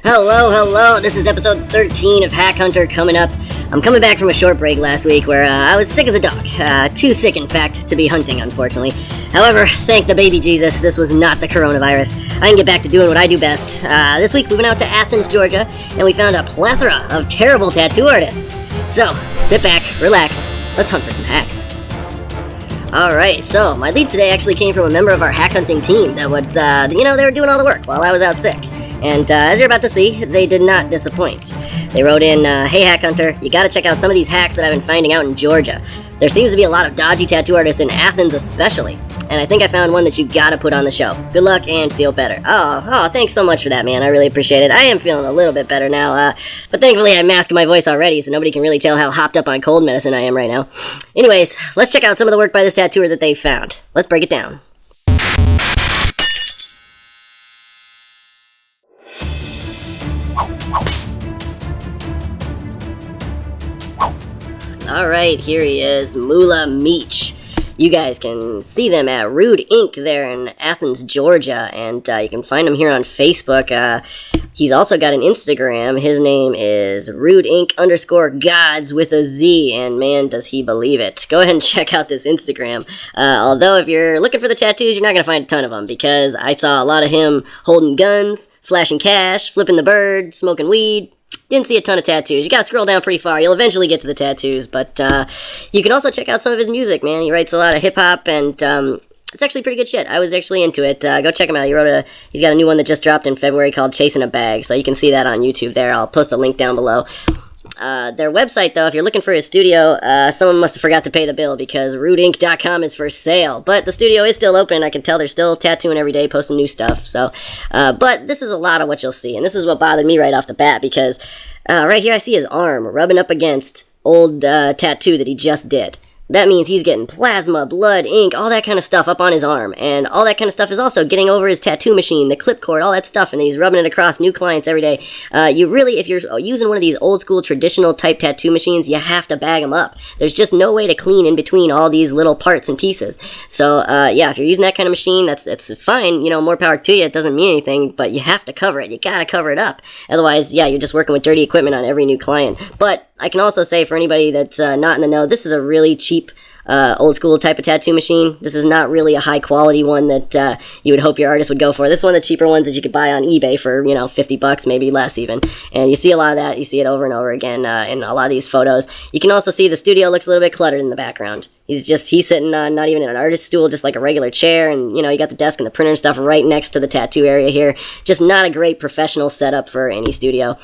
Hello, this is episode 13 of Hack Hunter coming up. I'm coming back from a short break last week where I was sick as a dog. Too sick, in fact, to be hunting, unfortunately. However, thank the baby Jesus, this was not the coronavirus. I can get back to doing what I do best. This week we went out to Athens, Georgia, and we found a plethora of terrible tattoo artists. So, sit back, relax, let's hunt for some hacks. Alright, so my lead today actually came from a member of our hack hunting team that was, they were doing all the work while I was out sick. And as you're about to see, they did not disappoint. They wrote in, hey Hack Hunter, you gotta check out some of these hacks that I've been finding out in Georgia. There seems to be a lot of dodgy tattoo artists in Athens especially. And I think I found one that you gotta put on the show. Good luck and feel better. Oh, thanks so much for that, man. I really appreciate it. I am feeling a little bit better now, but thankfully I masked my voice already, so nobody can really tell how hopped up on cold medicine I am right now. Anyways, let's check out some of the work by this tattooer that they found. Let's break it down. Alright, here he is, Mula Meech. You guys can see them at Rude Inc. there in Athens, Georgia, and you can find him here on Facebook. He's also got an Instagram. His name is Rude Inc. _gods with a Z, and man, does he believe it. Go ahead and check out this Instagram. Although if you're looking for the tattoos, you're not going to find a ton of them, because I saw a lot of him holding guns, flashing cash, flipping the bird, smoking weed. Didn't see a ton of tattoos. You gotta scroll down pretty far. You'll eventually get to the tattoos, but you can also check out some of his music, man. He writes a lot of hip-hop, and it's actually pretty good shit. I was actually into it. Go check him out. He's got a new one that just dropped in February called Chasing a Bag, so you can see that on YouTube there. I'll post a link down below. Their website, though, if you're looking for his studio, someone must have forgot to pay the bill because rudinkcom is for sale. But the studio is still open. I can tell they're still tattooing every day, posting new stuff. So, but this is a lot of what you'll see. And this is what bothered me right off the bat, because right here I see his arm rubbing up against old tattoo that he just did. That means he's getting plasma, blood, ink, all that kind of stuff up on his arm. And all that kind of stuff is also getting over his tattoo machine, the clip cord, all that stuff. And he's rubbing it across new clients every day. If you're using one of these old school traditional type tattoo machines, you have to bag them up. There's just no way to clean in between all these little parts and pieces. So, if you're using that kind of machine, that's fine. More power to you. It doesn't mean anything, but you have to cover it. You gotta cover it up. Otherwise, you're just working with dirty equipment on every new client. But I can also say for anybody that's not in the know, this is a really cheap old school type of tattoo machine. This is not really a high quality one that you would hope your artist would go for. This is one of the cheaper ones that you could buy on eBay for, $50, maybe less even. And you see a lot of that. You see it over and over again in a lot of these photos. You can also see the studio looks a little bit cluttered in the background. He's sitting on not even an artist stool, just like a regular chair, and you got the desk and the printer and stuff right next to the tattoo area here. Just not a great professional setup for any studio.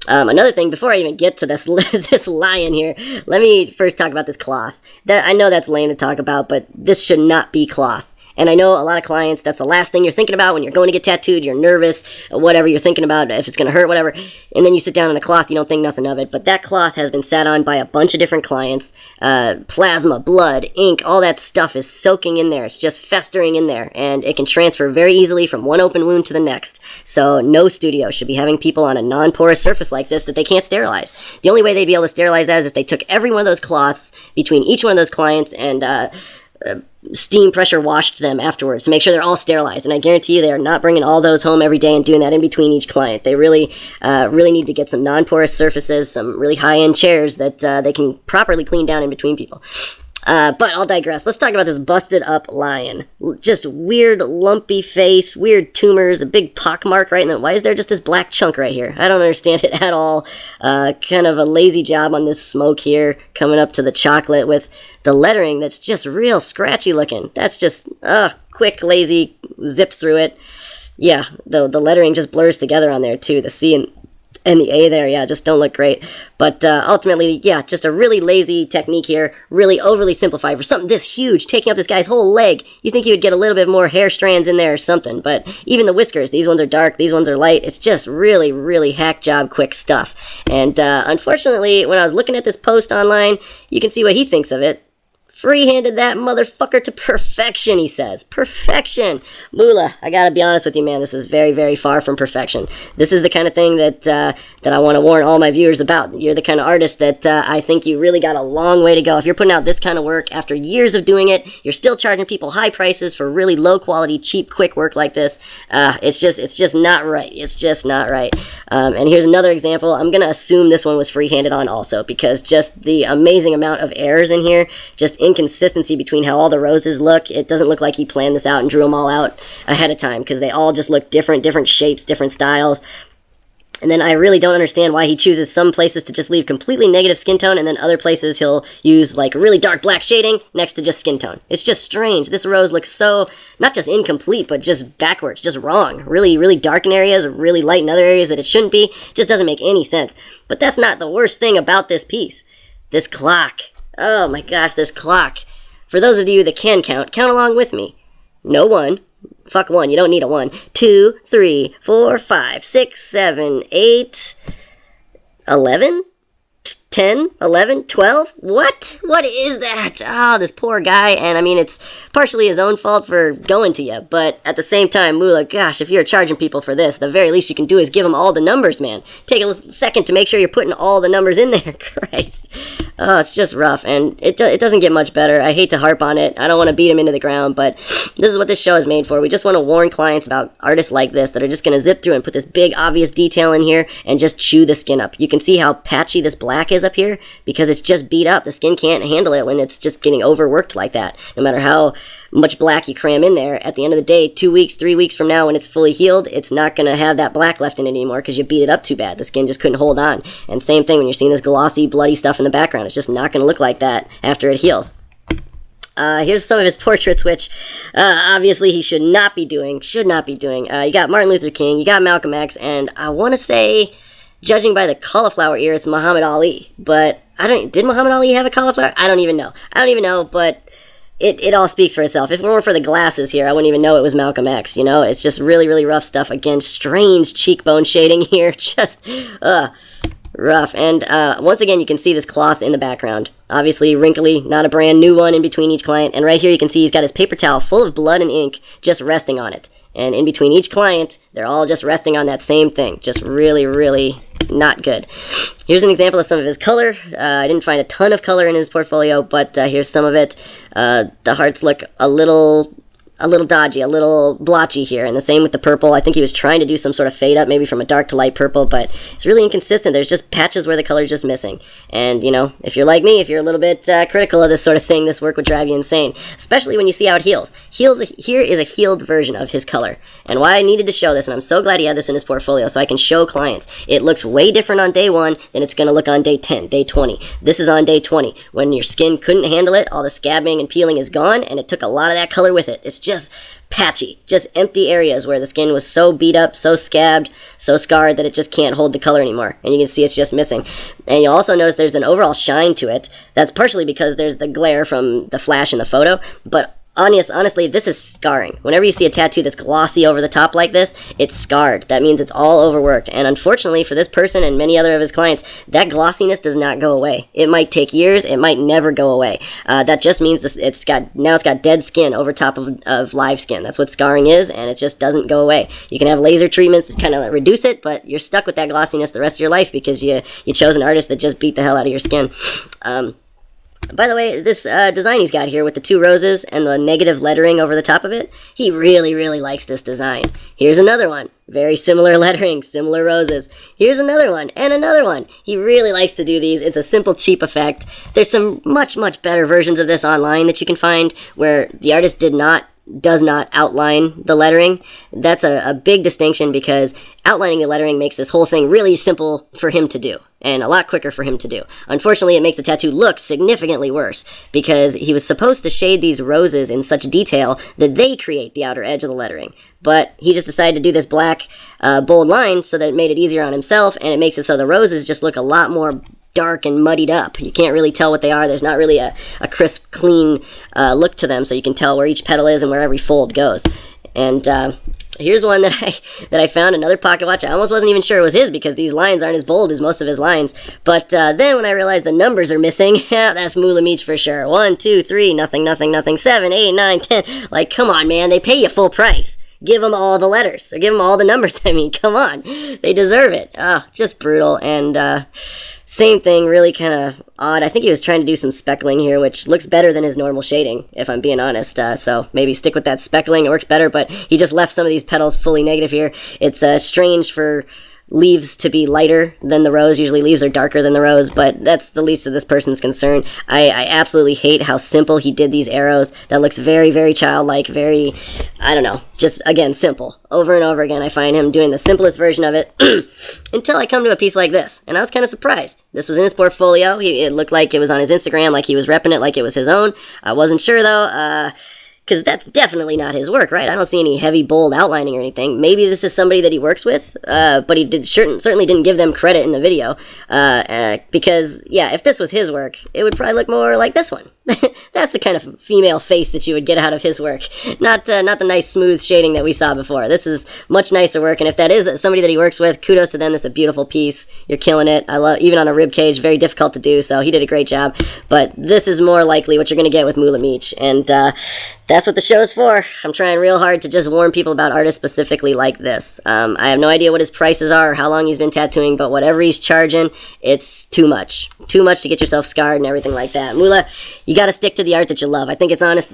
Another thing, before I even get to this this lion here, let me first talk about this cloth. I know that's lame to talk about, but this should not be cloth. And I know a lot of clients, that's the last thing you're thinking about when you're going to get tattooed. You're nervous, whatever, you're thinking about if it's going to hurt, whatever. And then you sit down on a cloth, you don't think nothing of it. But that cloth has been sat on by a bunch of different clients. Plasma, blood, ink, all that stuff is soaking in there. It's just festering in there. And it can transfer very easily from one open wound to the next. So no studio should be having people on a non-porous surface like this that they can't sterilize. The only way they'd be able to sterilize that is if they took every one of those cloths between each one of those clients and steam pressure washed them afterwards to make sure they're all sterilized. And I guarantee you they are not bringing all those home every day and doing that in between each client. They really need to get some non-porous surfaces, some really high-end chairs that they can properly clean down in between people. But I'll digress. Let's talk about this busted up lion. Just weird lumpy face, weird tumors, a big pockmark right in the... Why is there just this black chunk right here? I don't understand it at all. Kind of a lazy job on this smoke here, coming up to the chocolate with the lettering that's just real scratchy looking. That's just, quick, lazy, zip through it. Yeah, the lettering just blurs together on there too. The C and the A there, just don't look great. But ultimately, just a really lazy technique here, really overly simplified for something this huge, taking up this guy's whole leg. You think you would get a little bit more hair strands in there or something, but even the whiskers, these ones are dark, these ones are light. It's just really, really hack job quick stuff. And unfortunately, when I was looking at this post online, you can see what he thinks of it. Freehanded that motherfucker to perfection, he says. Perfection. Moolah, I gotta be honest with you, man. This is very, very far from perfection. This is the kind of thing that I want to warn all my viewers about. You're the kind of artist that I think you really got a long way to go. If you're putting out this kind of work after years of doing it, you're still charging people high prices for really low quality, cheap, quick work like this. It's just not right. It's just not right. And here's another example. I'm gonna assume this one was freehanded on also, because just the amazing amount of errors in here, just inconsistency between how all the roses look. It doesn't look like he planned this out and drew them all out ahead of time, because they all just look different shapes, different styles. And then I really don't understand why he chooses some places to just leave completely negative skin tone, and then other places he'll use like really dark black shading next to just skin tone. It's just strange. This rose looks so, not just incomplete, but just backwards, just wrong. Really, really dark in areas, really light in other areas that it shouldn't be. Just doesn't make any sense. But that's not the worst thing about this piece. This clock. Oh my gosh, this clock. For those of you that can count along with me. No one. Fuck one, you don't need a 1. 2, 3, 4, 5, 6, 7, 8, 11? 10, 11, 12? What? What is that? Ah, this poor guy. And I mean, it's partially his own fault for going to you. But at the same time, Moolah, gosh, if you're charging people for this, the very least you can do is give them all the numbers, man. Take a second to make sure you're putting all the numbers in there. Christ. Oh, it's just rough. And it doesn't get much better. I hate to harp on it. I don't want to beat him into the ground. But this is what this show is made for. We just want to warn clients about artists like this that are just going to zip through and put this big, obvious detail in here and just chew the skin up. You can see how patchy this black is up here because it's just beat up. The skin can't handle it when it's just getting overworked like that. No matter how much black you cram in there, at the end of the day, 2 weeks, 3 weeks from now when it's fully healed, it's not going to have that black left in it anymore because you beat it up too bad. The skin just couldn't hold on. And same thing when you're seeing this glossy, bloody stuff in the background. It's just not going to look like that after it heals. Here's some of his portraits, which obviously he should not be doing. You got Martin Luther King, you got Malcolm X, and I want to say, judging by the cauliflower ear, it's Muhammad Ali. But did Muhammad Ali have a cauliflower? I don't even know, but it all speaks for itself. If it weren't for the glasses here, I wouldn't even know it was Malcolm X, you know? It's just really, really rough stuff. Again, strange cheekbone shading here. Just, rough. And once again, you can see this cloth in the background. Obviously wrinkly, not a brand new one in between each client. And right here you can see he's got his paper towel full of blood and ink just resting on it. And in between each client, they're all just resting on that same thing. Just really, really not good. Here's an example of some of his color. I didn't find a ton of color in his portfolio, but here's some of it. The hearts look a little dodgy, a little blotchy here, and the same with the purple. I think he was trying to do some sort of fade up, maybe from a dark to light purple, but it's really inconsistent. There's just patches where the color's just missing. And, you know, if you're like me, if you're a little bit critical of this sort of thing, this work would drive you insane, especially when you see how it heals. Here is a healed version of his color, and why I needed to show this, and I'm so glad he had this in his portfolio so I can show clients. It looks way different on day 1 than it's going to look on day 10, day 20. This is on day 20, when your skin couldn't handle it, all the scabbing and peeling is gone, and it took a lot of that color with it. It's just patchy, just empty areas where the skin was so beat up, so scabbed, so scarred that it just can't hold the color anymore. And you can see it's just missing. And you'll also notice there's an overall shine to it. That's partially because there's the glare from the flash in the photo, but honestly, this is scarring. Whenever you see a tattoo that's glossy over the top like this, it's scarred. That means it's all overworked. And unfortunately for this person and many other of his clients, that glossiness does not go away. It might take years. It might never go away. That just means it's got dead skin over top of live skin. That's what scarring is, and it just doesn't go away. You can have laser treatments to kind of reduce it, but you're stuck with that glossiness the rest of your life because you chose an artist that just beat the hell out of your skin. By the way, this design he's got here with the 2 roses and the negative lettering over the top of it, he really, really likes this design. Here's another one. Very similar lettering, similar roses. Here's another one, and another one. He really likes to do these. It's a simple, cheap effect. There's some much, much better versions of this online that you can find where the artist does not outline the lettering. That's a big distinction because outlining the lettering makes this whole thing really simple for him to do and a lot quicker for him to do. Unfortunately, it makes the tattoo look significantly worse because he was supposed to shade these roses in such detail that they create the outer edge of the lettering. But he just decided to do this black bold line so that it made it easier on himself, and it makes it so the roses just look a lot more dark and muddied up. You can't really tell what they are. There's not really a crisp, clean look to them, so you can tell where each petal is and where every fold goes. And Here's one that I found, another pocket watch. I almost wasn't even sure it was his because these lines aren't as bold as most of his lines. But then when I realized the numbers are missing, yeah, that's Moolah Meech for sure. 1, 2, 3, nothing, nothing, nothing, 7, 8, 9, 10. Like, come on, man, they pay you full price. Give them all the letters, or give them all the numbers. I mean, come on, they deserve it. Just brutal. And same thing, really kind of odd. I think he was trying to do some speckling here, which looks better than his normal shading, if I'm being honest. So maybe stick with that speckling, it works better, but he just left some of these petals fully negative here. It's strange for leaves to be lighter than the rose. Usually leaves are darker than the rose, but that's the least of this person's concern. I absolutely hate how simple he did these arrows. That looks very, very childlike, very, I don't know, just, again, simple. Over and over again, I find him doing the simplest version of it until I come to a piece like this, and I was kind of surprised. This was in his portfolio. It looked like it was on his Instagram, like he was repping it like it was his own. I wasn't sure, though, because that's definitely not his work, right? I don't see any heavy, bold outlining or anything. Maybe this is somebody that he works with, but he certainly didn't give them credit in the video. Because, yeah, if this was his work, it would probably look more like this one. That's the kind of female face that you would get out of his work. Not the nice, smooth shading that we saw before. This is much nicer work, and if that is somebody that he works with, kudos to them. This is a beautiful piece. You're killing it. I love, even on a rib cage, very difficult to do, so he did a great job. But this is more likely what you're going to get with Moolah Meech, and that's what the show's for. I'm trying real hard to just warn people about artists specifically like this. I have no idea what his prices are or how long he's been tattooing, but whatever he's charging, it's too much. Too much to get yourself scarred and everything like that. Moolah, you got to stick to the art that you love. I think it's obvious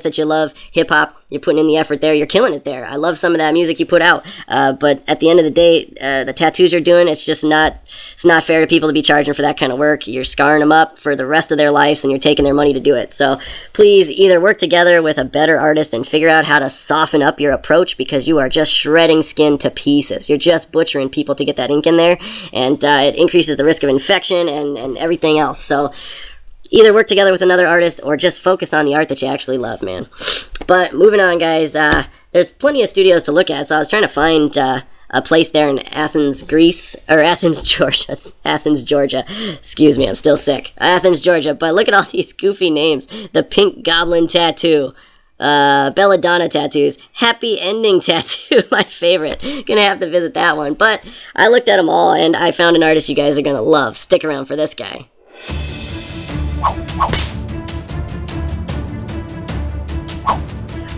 that you love hip-hop. You're putting in the effort there. You're killing it there. I love some of that music you put out. But at the end of the day, the tattoos you're doing, it's not fair to people to be charging for that kind of work. You're scarring them up for the rest of their lives, and you're taking their money to do it. So please either work together with a better artist and figure out how to soften up your approach, because you are just shredding skin to pieces. You're just butchering people to get that ink in there, and it increases the risk of infection and everything else. So either work together with another artist or just focus on the art that you actually love, man. But moving on, guys, there's plenty of studios to look at, so I was trying to find a place there in Athens, Greece, or Athens, Georgia. Athens, Georgia. Excuse me, I'm still sick. Athens, Georgia. But look at all these goofy names. The Pink Goblin Tattoo. Belladonna Tattoos. Happy Ending Tattoo, my favorite. Gonna have to visit that one. But I looked at them all, and I found an artist you guys are gonna love. Stick around for this guy.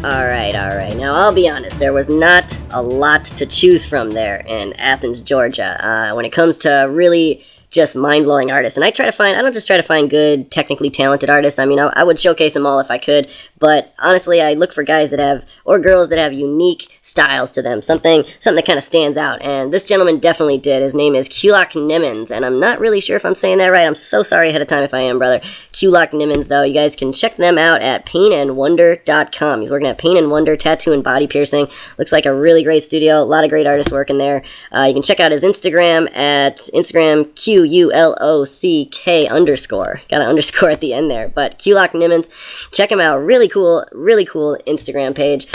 Alright. Now, I'll be honest, there was not a lot to choose from there in Athens, Georgia. When it comes to really just mind-blowing artists. And I don't just try to find good, technically talented artists. I mean, I would showcase them all if I could, but honestly, I look for guys that have, or girls that have unique styles to them, something that kind of stands out, and this gentleman definitely did. His name is Qulock Nimmons, and I'm not really sure if I'm saying that right. I'm so sorry ahead of time if I am, brother. Qulock Nimmons, though, you guys can check them out at painandwonder.com. He's working at Pain and Wonder Tattoo and Body Piercing. Looks like a really great studio, a lot of great artists working there. You can check out his Instagram at Instagram QULOCK_. Got an underscore at the end there. But Qulock Nimmons, check him out. Really cool Instagram page.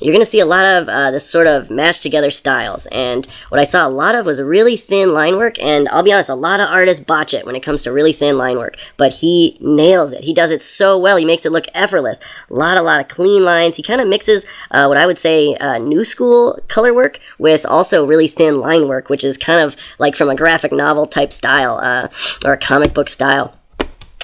You're going to see a lot of this sort of mashed together styles. And what I saw a lot of was really thin line work. And I'll be honest, a lot of artists botch it when it comes to really thin line work. But he nails it. He does it so well. He makes it look effortless. A lot of clean lines. He kind of mixes what I would say new school color work with also really thin line work, which is kind of like from a graphic novel type style or a comic book style.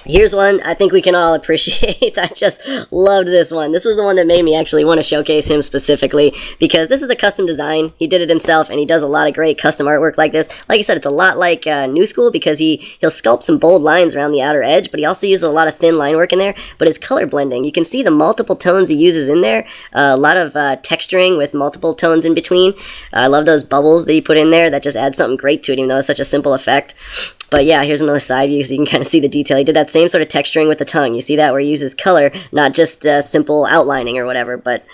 Here's one I think we can all appreciate. I just loved this one. This was the one that made me actually want to showcase him specifically, because this is a custom design. He did it himself, and he does a lot of great custom artwork like this. Like I said, it's a lot like New School, because he'll sculpt some bold lines around the outer edge, but he also uses a lot of thin line work in there. But his color blending, you can see the multiple tones he uses in there. A lot of texturing with multiple tones in between. I love those bubbles that he put in there. That just adds something great to it, even though it's such a simple effect. But yeah, here's another side view so you can kind of see the detail. He did that same sort of texturing with the tongue. You see that, where he uses color, not just simple outlining or whatever. But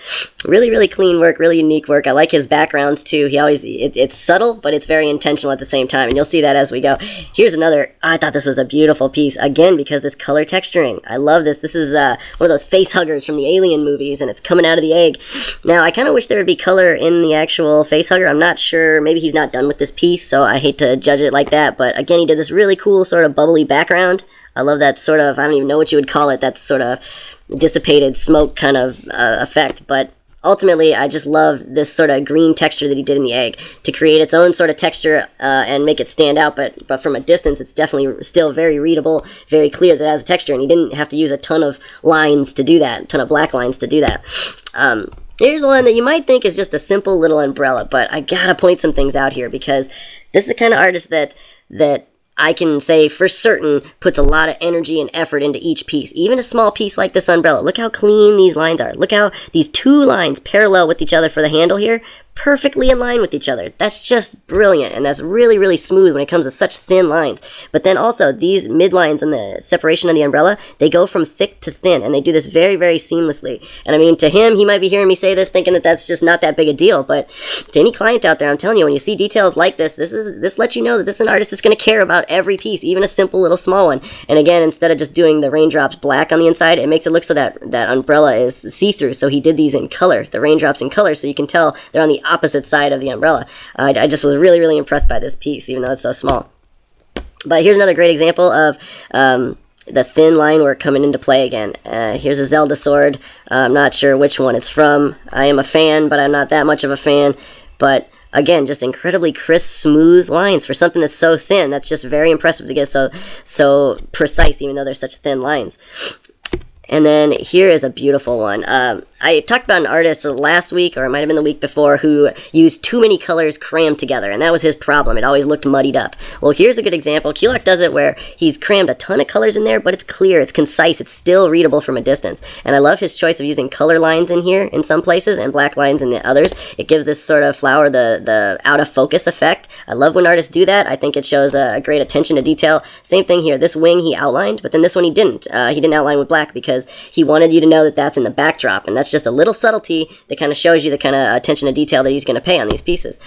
really, really clean work, really unique work. I like his backgrounds too. It's subtle, but it's very intentional at the same time. And you'll see that as we go. Here's another. I thought this was a beautiful piece. Again, because this color texturing. I love this. This is one of those face huggers from the Alien movies, and it's coming out of the egg. Now, I kind of wish there would be color in the actual face hugger. I'm not sure. Maybe he's not done with this piece, so I hate to judge it like that. But again, he did this really cool sort of bubbly background. I love that sort of, I don't even know what you would call it, that sort of dissipated smoke kind of effect, but ultimately, I just love this sort of green texture that he did in the egg to create its own sort of texture and make it stand out. But from a distance, it's definitely still very readable, very clear that it has a texture, and he didn't have to use a ton of lines to do that, a ton of black lines to do that. Here's one that you might think is just a simple little umbrella, but I gotta point some things out here because this is the kind of artist that I can say for certain puts a lot of energy and effort into each piece. Even a small piece like this umbrella. Look how clean these lines are. Look how these two lines parallel with each other for the handle here. Perfectly in line with each other. That's just brilliant, and that's really, really smooth when it comes to such thin lines. But then also, these midlines and the separation of the umbrella, they go from thick to thin, and they do this very, very seamlessly. And I mean, to him, he might be hearing me say this, thinking that that's just not that big a deal, but to any client out there, I'm telling you, when you see details like this, this lets you know that this is an artist that's going to care about every piece, even a simple little small one. And again, instead of just doing the raindrops black on the inside, it makes it look so that umbrella is see-through, so he did these in color, the raindrops in color, so you can tell they're on the opposite side of the umbrella. I just was really, really impressed by this piece, even though it's so small. But here's another great example of the thin line work coming into play again. Here's a Zelda Sword. I'm not sure which one it's from. I am a fan, but I'm not that much of a fan. But again, just incredibly crisp, smooth lines for something that's so thin. That's just very impressive to get so precise, even though they're such thin lines. And then here is a beautiful one. I talked about an artist last week, or it might have been the week before, who used too many colors crammed together, and that was his problem. It always looked muddied up. Well, here's a good example. Qulock does it where he's crammed a ton of colors in there, but it's clear, it's concise, it's still readable from a distance. And I love his choice of using color lines in here in some places and black lines in the others. It gives this sort of flower the out of focus effect. I love when artists do that. I think it shows a great attention to detail. Same thing here. This wing he outlined, but then this one he didn't. He didn't outline with black because he wanted you to know that that's in the backdrop, and that's just a little subtlety that kind of shows you the kind of attention to detail that he's going to pay on these pieces.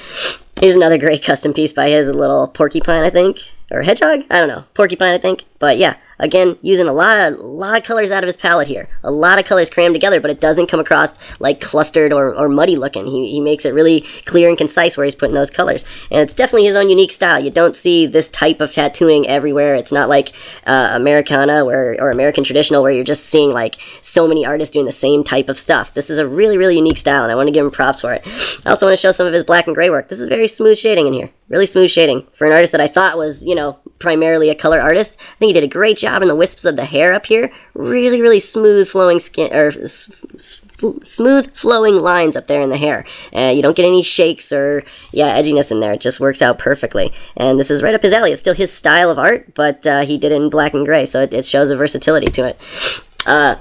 Here's another great custom piece by his, a little porcupine, I think, or hedgehog? I don't know. Porcupine, I think. But yeah, again, using a lot of colors out of his palette here. A lot of colors crammed together, but it doesn't come across like clustered or muddy looking. He makes it really clear and concise where he's putting those colors. And it's definitely his own unique style. You don't see this type of tattooing everywhere. It's not like Americana or American traditional where you're just seeing like so many artists doing the same type of stuff. This is a really, really unique style, and I want to give him props for it. I also want to show some of his black and gray work. This is very smooth shading in here. Really smooth shading. For an artist that I thought was, primarily a color artist, I think he did a great job in the wisps of the hair up here. Really, really smooth flowing skin, or smooth flowing lines up there in the hair. You don't get any shakes or, edginess in there. It just works out perfectly. And this is right up his alley. It's still his style of art, but he did it in black and gray, so it shows a versatility to it.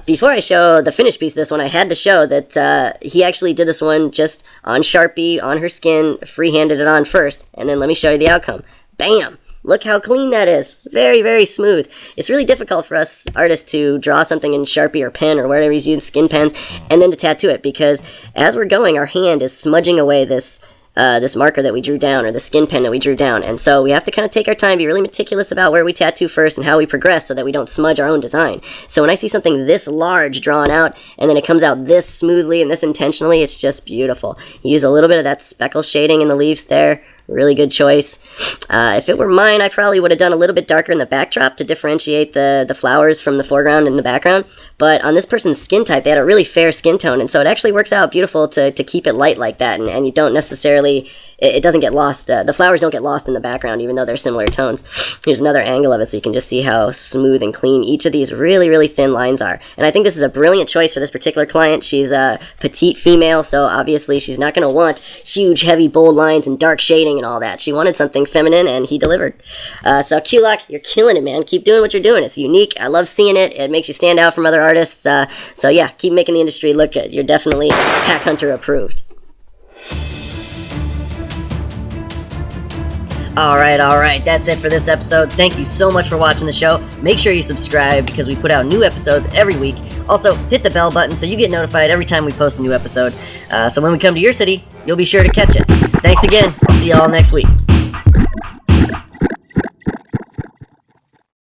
Before I show the finished piece of this one, I had to show that he actually did this one just on Sharpie, on her skin, free-handed it on first, and then let me show you the outcome. Bam! Look how clean that is. Very, very smooth. It's really difficult for us artists to draw something in Sharpie or pen or whatever he's using, skin pens, and then to tattoo it, because as we're going, our hand is smudging away this marker that we drew down, or the skin pen that we drew down. And so we have to kind of take our time, be really meticulous about where we tattoo first and how we progress so that we don't smudge our own design. So when I see something this large drawn out, and then it comes out this smoothly and this intentionally, it's just beautiful. You use a little bit of that speckle shading in the leaves there. Really good choice. If it were mine, I probably would have done a little bit darker in the backdrop to differentiate the flowers from the foreground and the background. But on this person's skin type, they had a really fair skin tone, and so it actually works out beautiful to keep it light like that, and you don't necessarily, it doesn't get lost. The flowers don't get lost in the background, even though they're similar tones. Here's another angle of it so you can just see how smooth and clean each of these really, really thin lines are. And I think this is a brilliant choice for this particular client. She's a petite female, so obviously she's not going to want huge, heavy, bold lines and dark shading and all that. She wanted something feminine, and he delivered. So Qulock, you're killing it, man. Keep doing what you're doing. It's unique. I love seeing it. It makes you stand out from other artists. So yeah, keep making the industry look good. You're definitely Hack Hunter approved. Alright, that's it for this episode. Thank you so much for watching the show. Make sure you subscribe because we put out new episodes every week. Also, hit the bell button so you get notified every time we post a new episode. So when we come to your city, you'll be sure to catch it. Thanks again. I'll see you all next week.